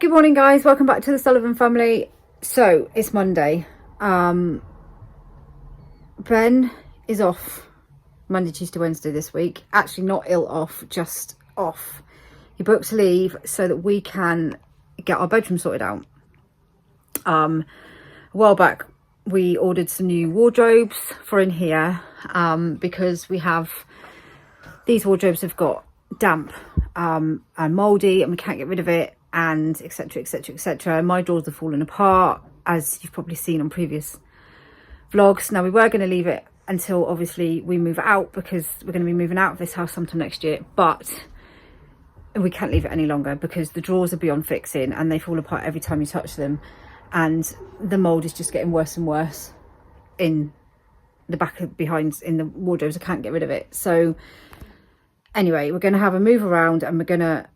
Good morning, guys. Welcome back to the Sullivan family. So it's Monday. Ben is off Monday, Tuesday, Wednesday this week. Actually not ill off, just off. He booked leave so that we can get our bedroom sorted out. A while back we ordered some new wardrobes for in here because we have these wardrobes have got damp and mouldy and we can't get rid of it, and etc, etc, etc. My drawers are falling apart, as you've probably seen on previous vlogs. Now we were going to leave it until obviously we move out, because we're going to be moving out of this house sometime next year, but we can't leave it any longer because the drawers are beyond fixing and they fall apart every time you touch them, and the mold is just getting worse and worse in the back of behind in the wardrobes. I can't get rid of it. So anyway, we're going to have a move around and we're going to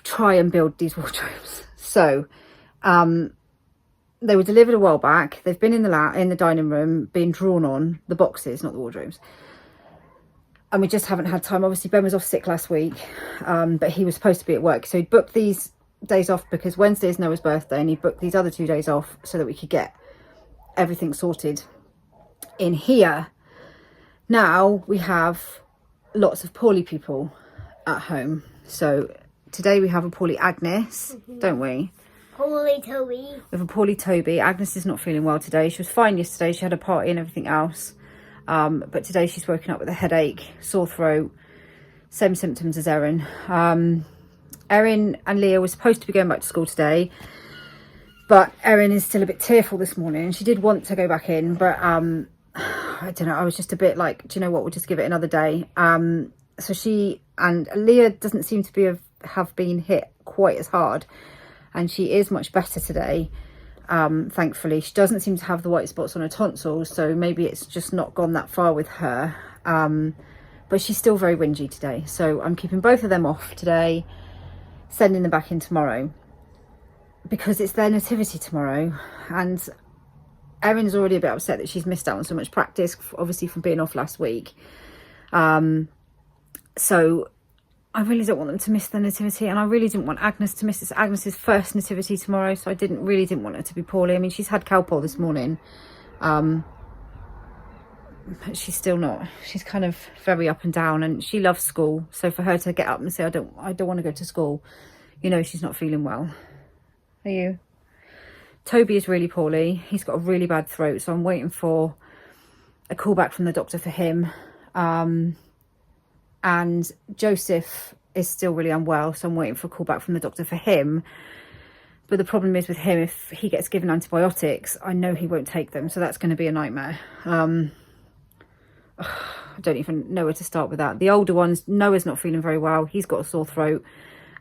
try and build these wardrobes. So they were delivered a while back. They've been in the dining room being drawn on, the boxes, not the wardrobes, and we just haven't had time. Obviously Ben was off sick last week, but he was supposed to be at work, so he booked these days off because Wednesday is Noah's birthday, and he booked these other 2 days off so that we could get everything sorted in here. Now we have lots of poorly people at home, so today we have a poorly Agnes, don't we? Poorly Toby. We have a poorly Toby. Agnes is not feeling well today. She was fine yesterday. She had a party and everything else. But today she's woken up with a headache, sore throat, same symptoms as Erin. Erin and Leah were supposed to be going back to school today, but Erin is still a bit tearful this morning. She did want to go back in, but I don't know. I was just a bit like, do you know what? We'll just give it another day. So she and Leah doesn't seem to have been hit quite as hard, and she is much better today. Thankfully, she doesn't seem to have the white spots on her tonsils, so maybe it's just not gone that far with her. But she's still very whingy today, so I'm keeping both of them off today, sending them back in tomorrow because it's their nativity tomorrow, and Erin's already a bit upset that she's missed out on so much practice, obviously from being off last week. So I really don't want them to miss the nativity, and I really didn't want Agnes to miss. It's Agnes's first nativity tomorrow, so I really didn't want her to be poorly. I mean, she's had Calpol this morning, but she's still not. She's kind of very up and down, and she loves school. So for her to get up and say, I don't want to go to school, you know, she's not feeling well. Are you? Toby is really poorly. He's got a really bad throat, so I'm waiting for a call back from the doctor for him. And Joseph is still really unwell, so I'm waiting for a call back from the doctor for him. But the problem is with him, if he gets given antibiotics, I know he won't take them, so that's going to be a nightmare. I don't even know where to start with that. The older ones, Noah's not feeling very well. He's got a sore throat,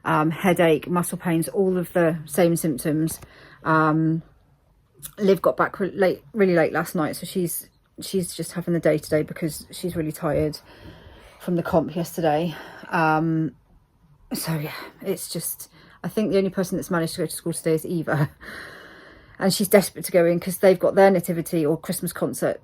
headache, muscle pains, all of the same symptoms. Liv got back really late last night, so she's just having the day today because she's really tired from the comp yesterday. So yeah, it's just, I think the only person that's managed to go to school today is Eva, and she's desperate to go in because they've got their nativity or Christmas concert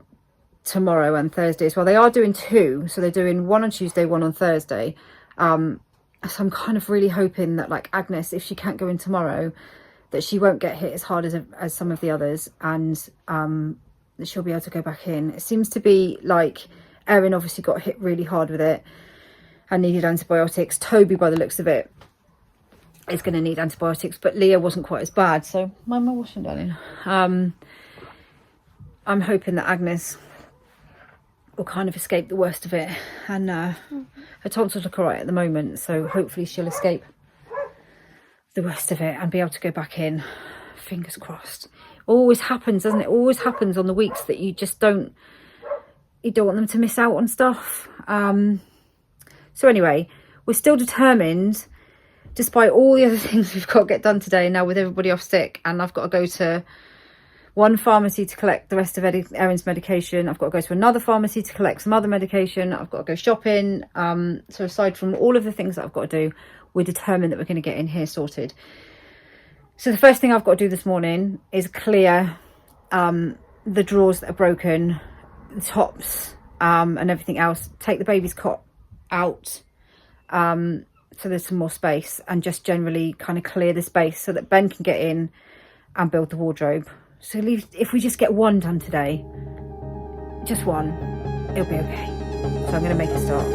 tomorrow and Thursday as well. They are doing two, so they're doing one on Tuesday, one on Thursday. So I'm kind of really hoping that, like, Agnes, if she can't go in tomorrow, that she won't get hit as hard as some of the others, and that she'll be able to go back in. It seems to be like Erin obviously got hit really hard with it and needed antibiotics. Toby, by the looks of it, is going to need antibiotics, but Leah wasn't quite as bad. So, mind my washing, darling. I'm hoping that Agnes will kind of escape the worst of it, and her tonsils look all right at the moment, so hopefully she'll escape the worst of it and be able to go back in. Fingers crossed. Always happens, doesn't it? Always happens on the weeks that you just don't want them to miss out on stuff. So anyway, we're still determined, despite all the other things we've got to get done today now with everybody off sick, and I've got to go to one pharmacy to collect the rest of Erin's medication. I've got to go to another pharmacy to collect some other medication. I've got to go shopping. So aside from all of the things that I've got to do, we're determined that we're going to get in here sorted. So the first thing I've got to do this morning is clear the drawers that are broken, the tops, and everything else. Take the baby's cot out, so there's some more space, and just generally kind of clear the space so that Ben can get in and build the wardrobe. So if we just get one done today, just one, it'll be okay. So I'm going to make a start.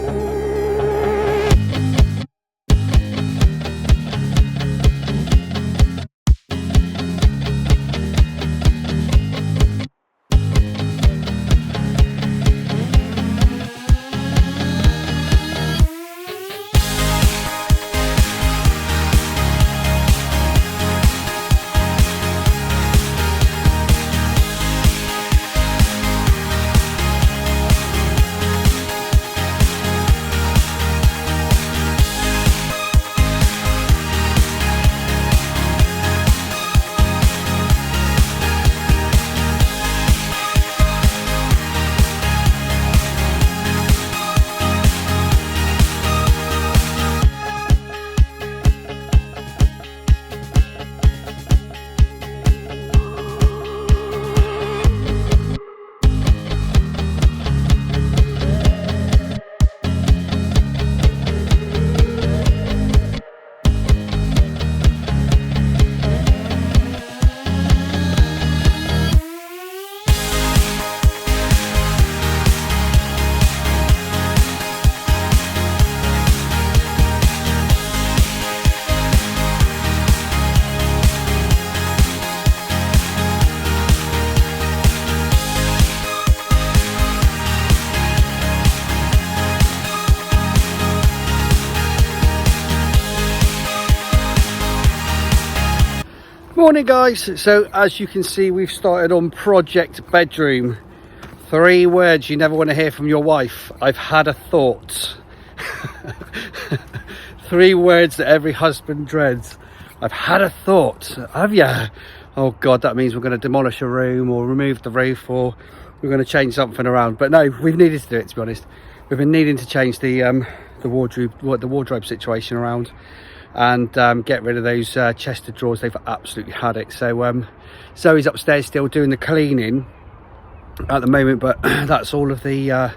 Morning guys, so as you can see we've started on project bedroom. 3 words you never want to hear from your wife. I've had a thought. 3 words that every husband dreads. I've had a thought. Have you? Oh god, that means we're going to demolish a room or remove the roof, or we're going to change something around. But no, we've needed to do it, to be honest. We've been needing to change the wardrobe situation around, and get rid of those chest of drawers. They've absolutely had it. So Zoe's upstairs still doing the cleaning at the moment, but that's all of the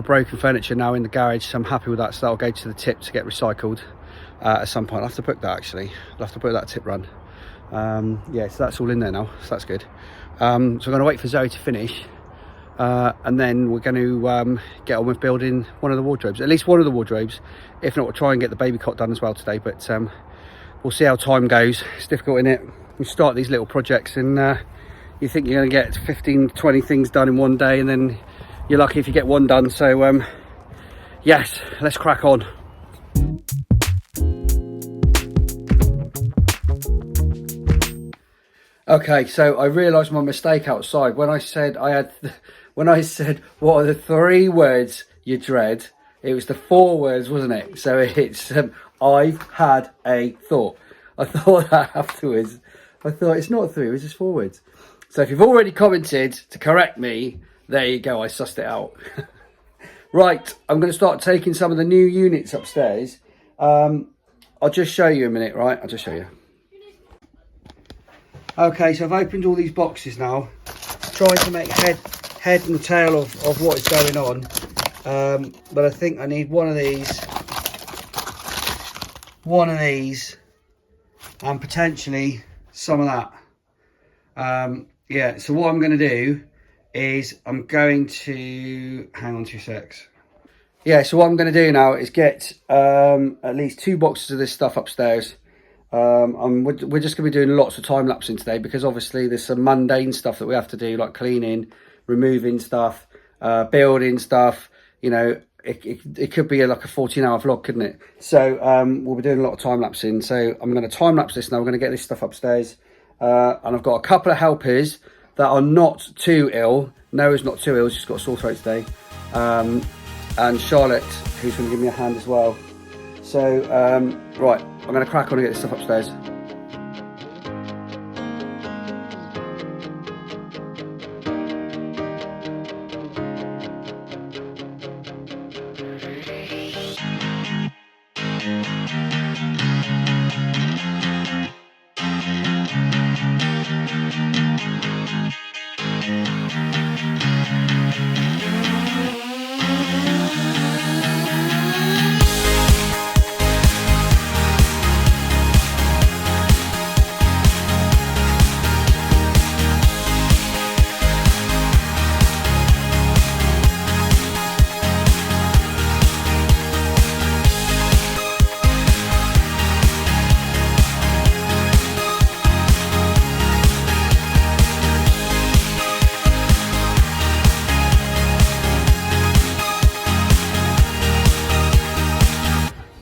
broken furniture now in the garage, so I'm happy with that. So that'll go to the tip to get recycled at some point. I'll have to book that, actually. I'll have to book that tip run. Yeah, so that's all in there now, so that's good. So I'm going to wait for Zoe to finish, and then we're going to get on with building one of the wardrobes, at least one of the wardrobes. If not, we'll try and get the baby cot done as well today, but we'll see how time goes. It's difficult, isn't it? You start these little projects and you think you're going to get 15, 20 things done in one day, and then you're lucky if you get one done. So yes, let's crack on. Okay, so I realised my mistake outside when I said what are the 3 words you dread. It was the 4 words, wasn't it? So it's I've had a thought. I thought that afterwards. I thought it's not 3 words, it's 4 words. So if you've already commented to correct me, there you go, I sussed it out. Right, I'm going to start taking some of the new units upstairs. I'll just show you a minute, right? I'll just show you. Okay, so I've opened all these boxes now, trying to make head and tail of what is going on. But I think I need one of these, and potentially some of that. Yeah, so what I'm going to do is I'm going to, hang on 2 secs. Yeah, so what I'm going to do now is get at least 2 boxes of this stuff upstairs. We're just going to be doing lots of time lapsing today, because obviously there's some mundane stuff that we have to do, like cleaning, removing stuff, building stuff. You know, it could be like a 14-hour vlog, couldn't it? So we'll be doing a lot of time lapsing. So I'm going to time lapse this now. We're going to get this stuff upstairs, and I've got a couple of helpers that are not too ill. Noah's not too ill; she's got a sore throat today, and Charlotte, who's going to give me a hand as well. So right, I'm going to crack on and get this stuff upstairs.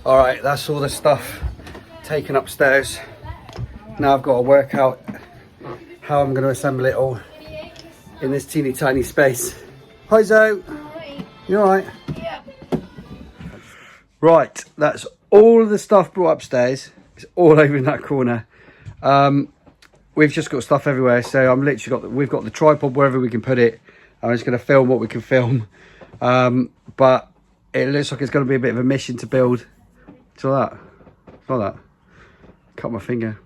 All right, that's all the stuff taken upstairs. Now I've got to work out how I'm going to assemble it all in this teeny tiny space. Hi Zoe. Hi. You all right? Yeah. Right, that's all of the stuff brought upstairs. It's all over in that corner. We've just got stuff everywhere, so I'm literally we've got the tripod wherever we can put it. I'm just going to film what we can film, but it looks like it's going to be a bit of a mission to build. So that, like that, cut my finger.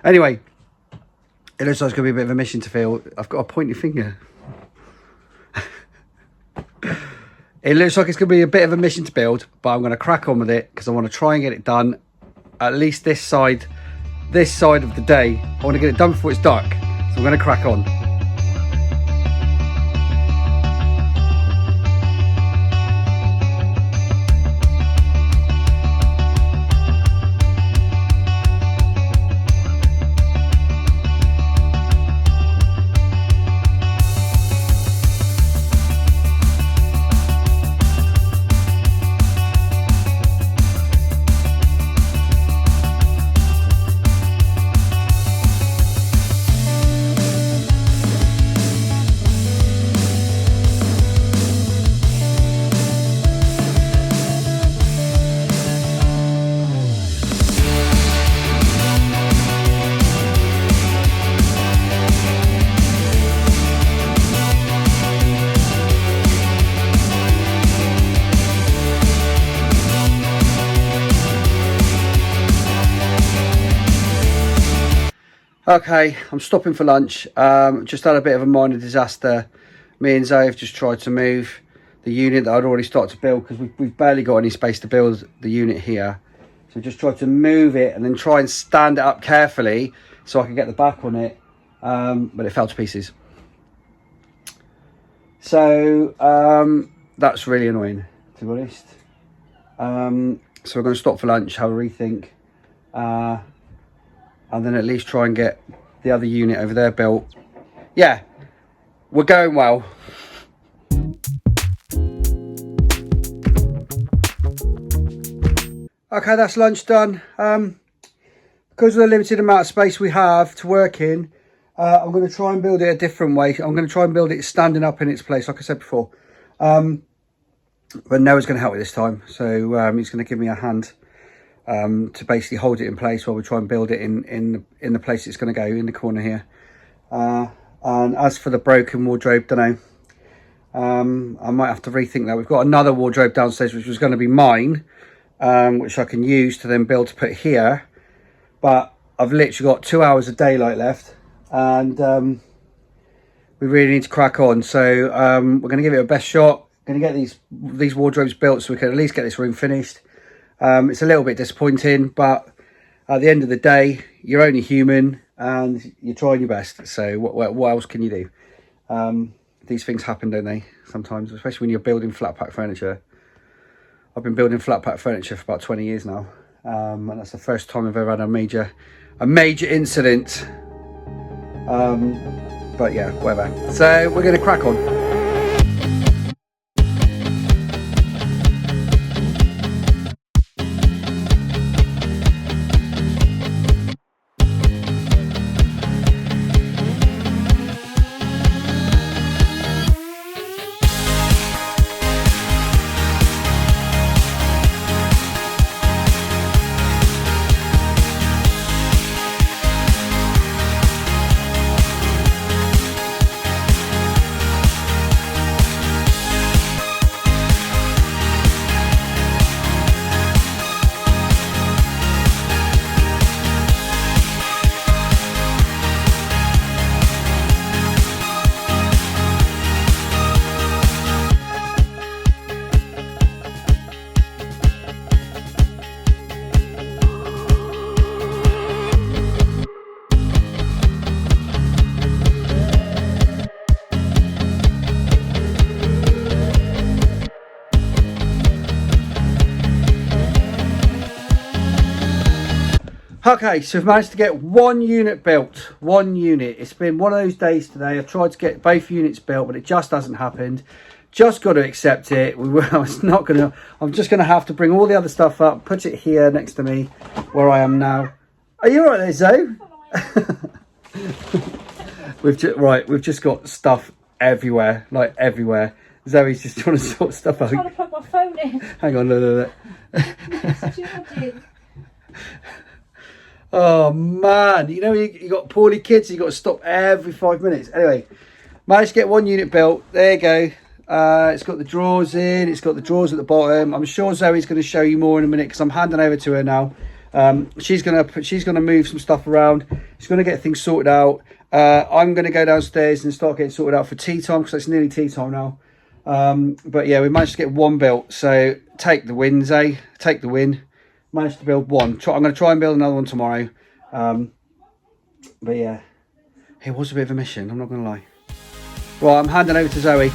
Anyway, it looks like it's going to be a bit of a mission to fill. I've got a pointy finger. It looks like it's going to be a bit of a mission to build, but I'm going to crack on with it because I want to try and get it done at least this side of the day. I want to get it done before it's dark, so I'm going to crack on. Okay, I'm stopping for lunch. Just had a bit of a minor disaster. Me and Zoe have just tried to move the unit that I'd already started to build because we've barely got any space to build the unit here. So just tried to move it and then try and stand it up carefully so I could get the back on it, but it fell to pieces. So that's really annoying, to be honest. So we're going to stop for lunch, have a rethink. And then at least try and get the other unit over there built. Yeah, we're going well. Okay, that's lunch done. Because of the limited amount of space we have to work in, I'm going to try and build it a different way. I'm going to try and build it standing up in its place, like I said before. But Noah's going to help me this time. So he's going to give me a hand. To basically hold it in place while we try and build it in the place it's going to go, in the corner here. And as for the broken wardrobe, don't know. I might have to rethink that. We've got another wardrobe downstairs which was going to be mine, which I can use to then build to put here. But I've literally got 2 hours of daylight left, and we really need to crack on. So we're going to give it a best shot. Going to get these wardrobes built so we can at least get this room finished. It's a little bit disappointing, but at the end of the day, you're only human and you're trying your best. So what else can you do? These things happen, don't they? Sometimes, especially when you're building flat pack furniture. I've been building flat pack furniture for about 20 years now. And that's the first time I've ever had a major incident. But yeah, whatever. So we're going to crack on. Okay, so we've managed to get one unit built. One unit. It's been one of those days today. I've tried to get both units built, but it just hasn't happened. Just got to accept it. I'm just gonna have to bring all the other stuff up, put it here next to me where I am now. Are you all right there, Zoe? We've just got stuff everywhere, like everywhere. Zoe's just trying to sort stuff out. I'm trying to plug my phone in. Hang on, look. It's charging. Oh man, you know, you got poorly kids, you got to stop every 5 minutes. Anyway, managed to get one unit built. There you go. It's got the drawers in, it's got the drawers at the bottom. I'm sure Zoe's going to show you more in a minute because I'm handing over to her now. She's gonna move some stuff around. She's gonna get things sorted out. I'm gonna go downstairs and start getting sorted out for tea time because it's nearly tea time now. But yeah, we managed to get one built, so take the wins, eh? Take the win. Managed to build one. I'm going to try and build another one tomorrow. But yeah, it was a bit of a mission, I'm not going to lie. Well, I'm handing over to Zoe.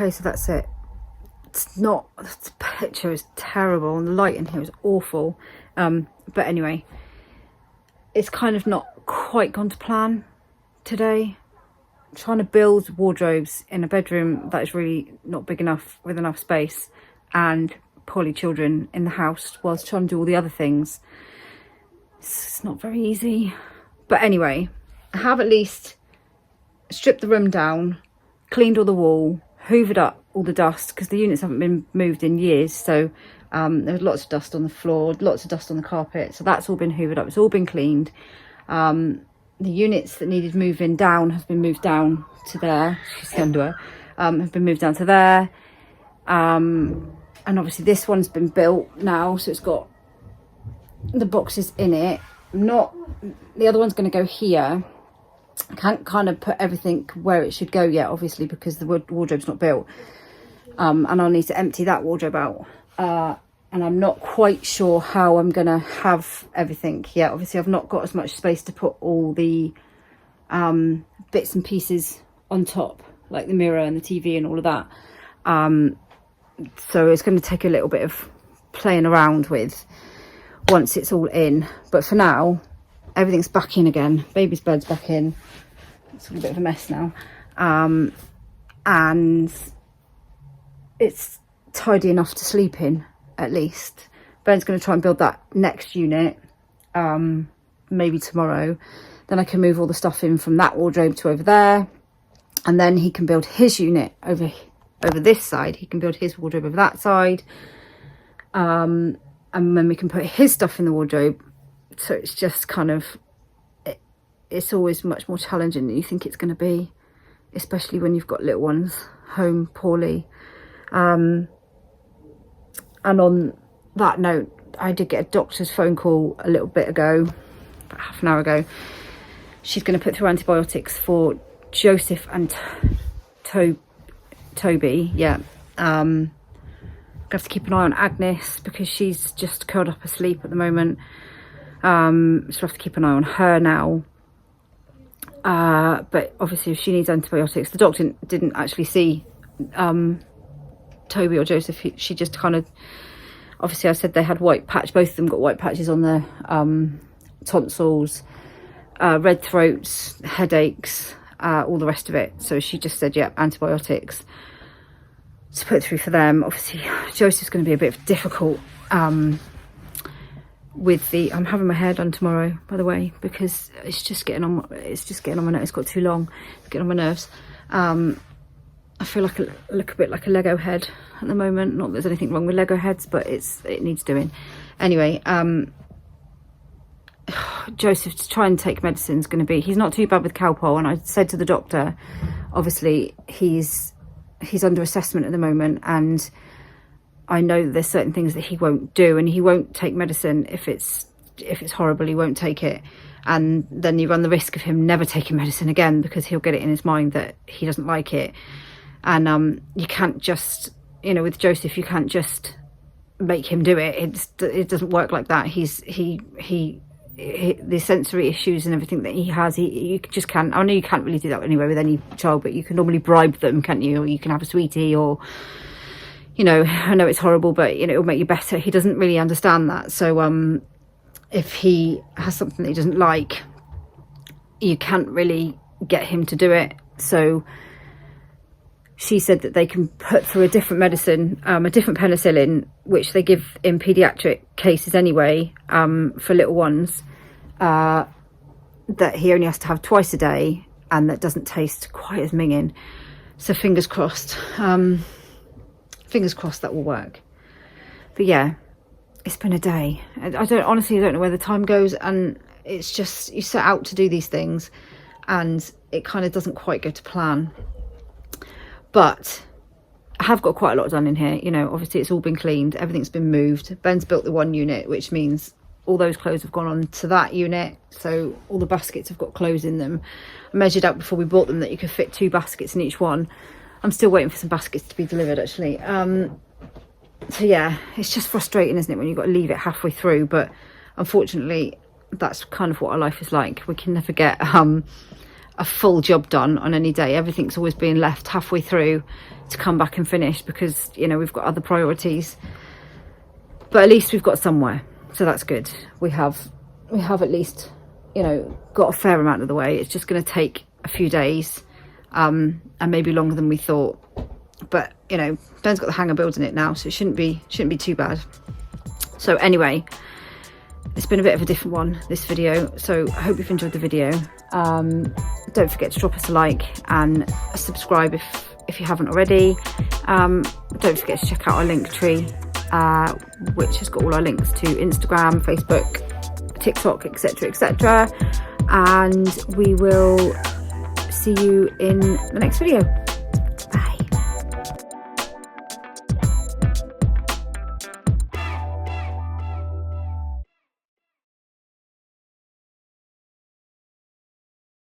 Okay, so that's it. The picture is terrible and the light in here is awful. But anyway, it's kind of not quite gone to plan today. I'm trying to build wardrobes in a bedroom that is really not big enough with enough space, and poorly children in the house whilst trying to do all the other things. It's not very easy. But anyway, I have at least stripped the room down, cleaned all the wall, hoovered up all the dust because the units haven't been moved in years, so there's lots of dust on the floor, lots of dust on the carpet, so that's all been hoovered up, it's all been cleaned. The units that needed moving down have been moved down to there. She's under her, have been moved down to there, and obviously this one's been built now, so it's got the boxes in it. The other one's going to go here. I can't kind of put everything where it should go yet, obviously, because the wardrobe's not built. And I'll need to empty that wardrobe out. And I'm not quite sure how I'm going to have everything yet. Obviously, I've not got as much space to put all the bits and pieces on top, like the mirror and the TV and all of that. So it's going to take a little bit of playing around with once it's all in. But for now, everything's back in again. Baby's bed's back in. It's a bit of a mess now. And it's tidy enough to sleep in, at least. Ben's going to try and build that next unit, maybe tomorrow. Then I can move all the stuff in from that wardrobe to over there. And then he can build his unit over this side. He can build his wardrobe over that side. And then we can put his stuff in the wardrobe. So it's just kind of, it's always much more challenging than you think it's going to be, especially when you've got little ones home poorly. And on that note, I did get a doctor's phone call a little bit ago, about half an hour ago. She's going to put through antibiotics for Joseph and Toby. Yeah. I have to keep an eye on Agnes because she's just curled up asleep at the moment. So I have to keep an eye on her now. But obviously if she needs antibiotics, the doctor didn't actually see Toby or Joseph. She just kind of, obviously I said they had white patch, both of them got white patches on their tonsils, red throats, headaches, all the rest of it. So she just said, yeah, antibiotics to put through for them. Obviously Joseph's going to be a bit difficult with the, I'm having my hair done tomorrow, by the way, because it's just getting on my nerves. It's got too long, it's getting on my nerves. I feel like I look a bit like a Lego head at the moment. Not that there's anything wrong with Lego heads, but it needs doing. Anyway, Joseph, to try and take medicine is going to be, he's not too bad with Calpol, and I said to the doctor, obviously he's under assessment at the moment, and I know that there's certain things that he won't do, and he won't take medicine if it's horrible. He won't take it, and then you run the risk of him never taking medicine again, because he'll get it in his mind that he doesn't like it. And you can't just, you know, with Joseph, you can't just make him do it. It doesn't work like that. The sensory issues and everything that he has, you just can't. I know you can't really do that anyway with any child, but you can normally bribe them, can't you? Or you can have a sweetie, or, you know, I know it's horrible, but, you know, it'll make you better. He doesn't really understand that. So if he has something that he doesn't like, you can't really get him to do it. So she said that they can put through a different medicine, a different penicillin, which they give in paediatric cases anyway, for little ones, that he only has to have twice a day, and that doesn't taste quite as minging. So fingers crossed. Fingers crossed that will work. But yeah, it's been a day. I honestly don't know where the time goes, and it's just, you set out to do these things and it kind of doesn't quite go to plan. But I have got quite a lot done in here. You know, obviously it's all been cleaned, everything's been moved. Ben's built the one unit, which means all those clothes have gone on to that unit, so all the baskets have got clothes in them. I measured out before we bought them that you could fit 2 baskets in each one. I'm still waiting for some baskets to be delivered, actually. So yeah, it's just frustrating, isn't it, when you've got to leave it halfway through? But unfortunately, that's kind of what our life is like. We can never get a full job done on any day. Everything's always being left halfway through to come back and finish, because, you know, we've got other priorities. But at least we've got somewhere, so that's good. We have at least, you know, got a fair amount of the way. It's just going to take a few days, and maybe longer than we thought. But, you know, Ben's got the hang of building it now, so it shouldn't be too bad. So anyway, it's been a bit of a different one, this video, so I hope you've enjoyed the video. Don't forget to drop us a like and a subscribe if you haven't already. Don't forget to check out our link tree, which has got all our links to Instagram, Facebook, TikTok, etc, etc. And we will see you in the next video.